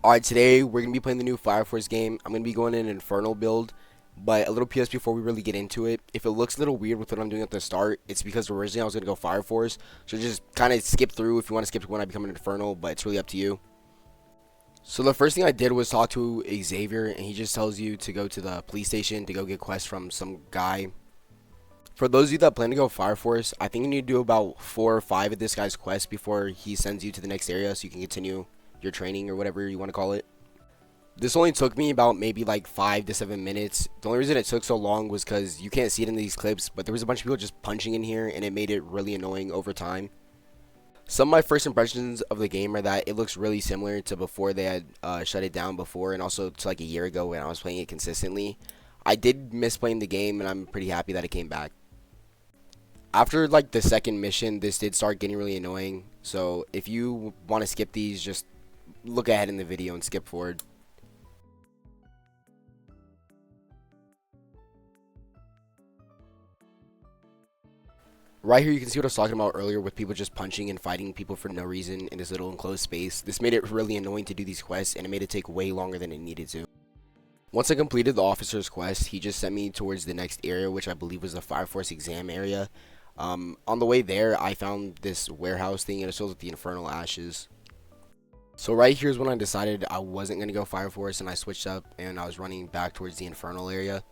Alright, today we're going to be playing the new Fire Force game. I'm going to be going in an Infernal build, but a little PS before we really get into it. If it looks a little weird with what I'm doing at the start, it's because originally I was going to go Fire Force, so just kind of skip through if you want to skip to when I become an Infernal, but it's really up to you. So the first thing I did was talk to Xavier, and he just tells you to go to the police station to go get quests from some guy. For those of you that plan to go Fire Force, I think you need to do about 4 or 5 of this guy's quests before he sends you to the next area so you can continue your training or whatever you want to call it. This only took me about maybe like 5 to 7 minutes. The only reason it took so long was because you can't see it in these clips, but there was a bunch of people just punching in here and it made it really annoying over time. Some of my first impressions of the game are that it looks really similar to before they had shut it down before, and also to like a year ago when I was playing it consistently. I did miss playing the game and I'm pretty happy that it came back. After like the second mission, this did start getting really annoying, so if you want to skip these, just look ahead in the video and skip forward. Right here you can see what I was talking about earlier with people just punching and fighting people for no reason in this little enclosed space. This made it really annoying to do these quests, and it made it take way longer than it needed to. Once I completed the officer's quest, he just sent me towards the next area, which I believe was the Fire Force exam area. On the way there, I found this warehouse thing, and it filled with the Infernal ashes. So right here's when I decided I wasn't going to go Fire Force, and I switched up, and I was running back towards the Infernal area.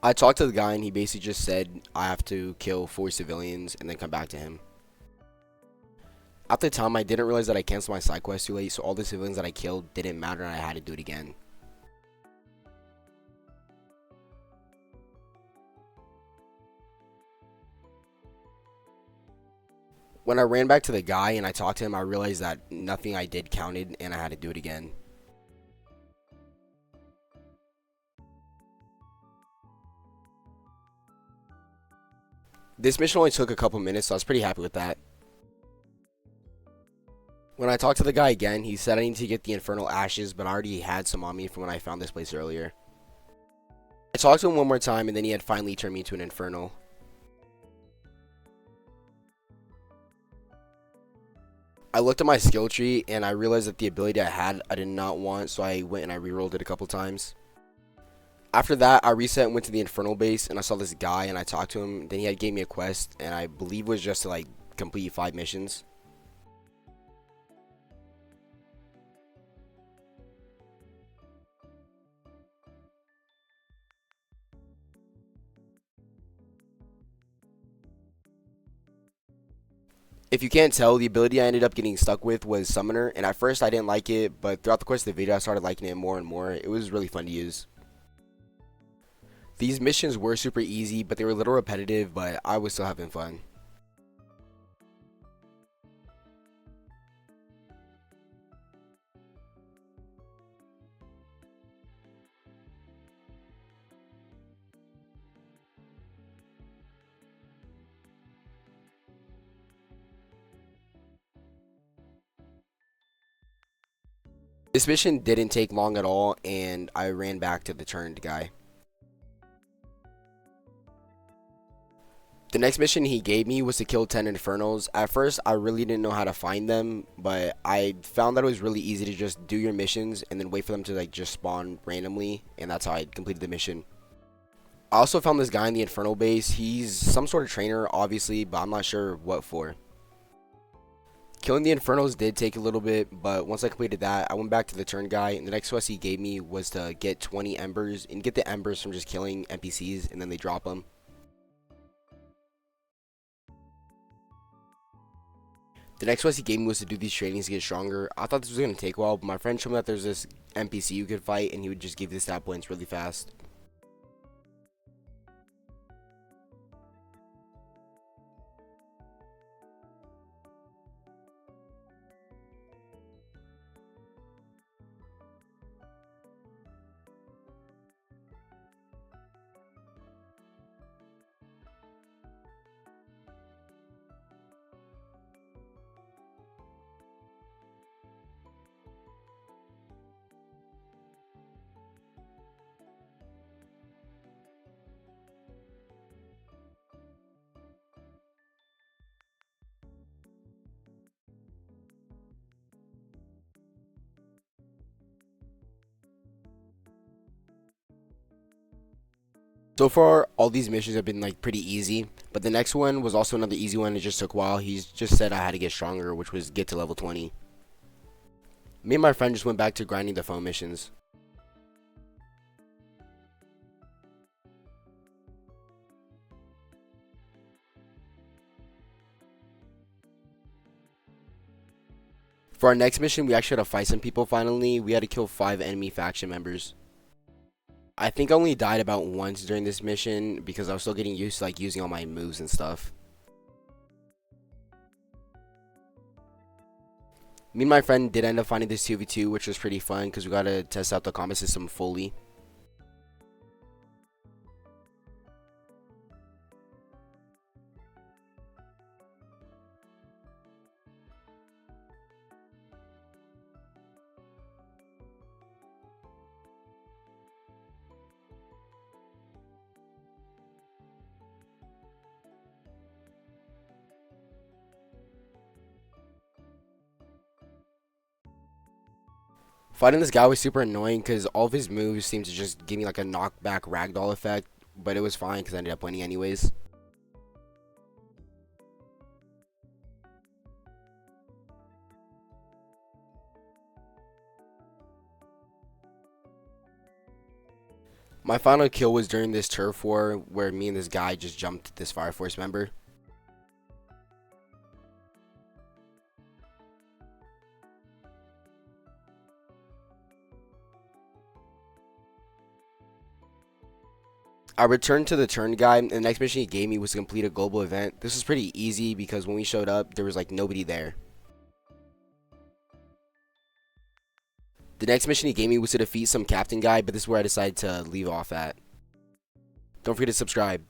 I talked to the guy and he basically just said I have to kill 4 civilians and then come back to him. At the time, I didn't realize that I canceled my side quest too late, so all the civilians that I killed didn't matter and I had to do it again. When I ran back to the guy and I talked to him, I realized that nothing I did counted and I had to do it again. This mission only took a couple minutes, so I was pretty happy with that. When I talked to the guy again, he said I need to get the Infernal ashes, but I already had some on me from when I found this place earlier. I talked to him one more time, and then he had finally turned me into an Infernal. I looked at my skill tree, and I realized that the ability I had I did not want, so I went and I rerolled it a couple times. After that, I reset and went to the Infernal base, and I saw this guy, and I talked to him. Then he had gave me a quest, and I believe it was just to like complete 5 missions. If you can't tell, the ability I ended up getting stuck with was Summoner, and at first I didn't like it, but throughout the course of the video I started liking it more and more. It was really fun to use. These missions were super easy, but they were a little repetitive, but I was still having fun. This mission didn't take long at all, and I ran back to the turned guy. The next mission he gave me was to kill 10 Infernals. At first, I really didn't know how to find them, but I found that it was really easy to just do your missions and then wait for them to like just spawn randomly, and that's how I completed the mission. I also found this guy in the Infernal base. He's some sort of trainer, obviously, but I'm not sure what for. Killing the Infernals did take a little bit, but once I completed that, I went back to the turn guy, and the next quest he gave me was to get 20 embers, and get the embers from just killing NPCs, and then they drop them. The next quest he gave me was to do these trainings to get stronger. I thought this was going to take a while, but my friend showed me that there's this NPC you could fight, and he would just give you the stat points really fast. So far, all these missions have been like pretty easy, but the next one was also another easy one. It just took a while. He's just said I had to get stronger, which was get to level 20. Me and my friend just went back to grinding the phone missions. For our next mission, we actually had to fight some people finally. We had to kill 5 enemy faction members. I think I only died about once during this mission because I was still getting used to like using all my moves and stuff. Me and my friend did end up finding this 2v2, which was pretty fun because we got to test out the combat system fully. Fighting this guy was super annoying because all of his moves seemed to just give me like a knockback ragdoll effect, but it was fine because I ended up winning anyways. My final kill was during this turf war where me and this guy just jumped this Fire Force member. I returned to the turn guy, and the next mission he gave me was to complete a global event. This was pretty easy because when we showed up, there was like nobody there. The next mission he gave me was to defeat some captain guy, but this is where I decided to leave off at. Don't forget to subscribe.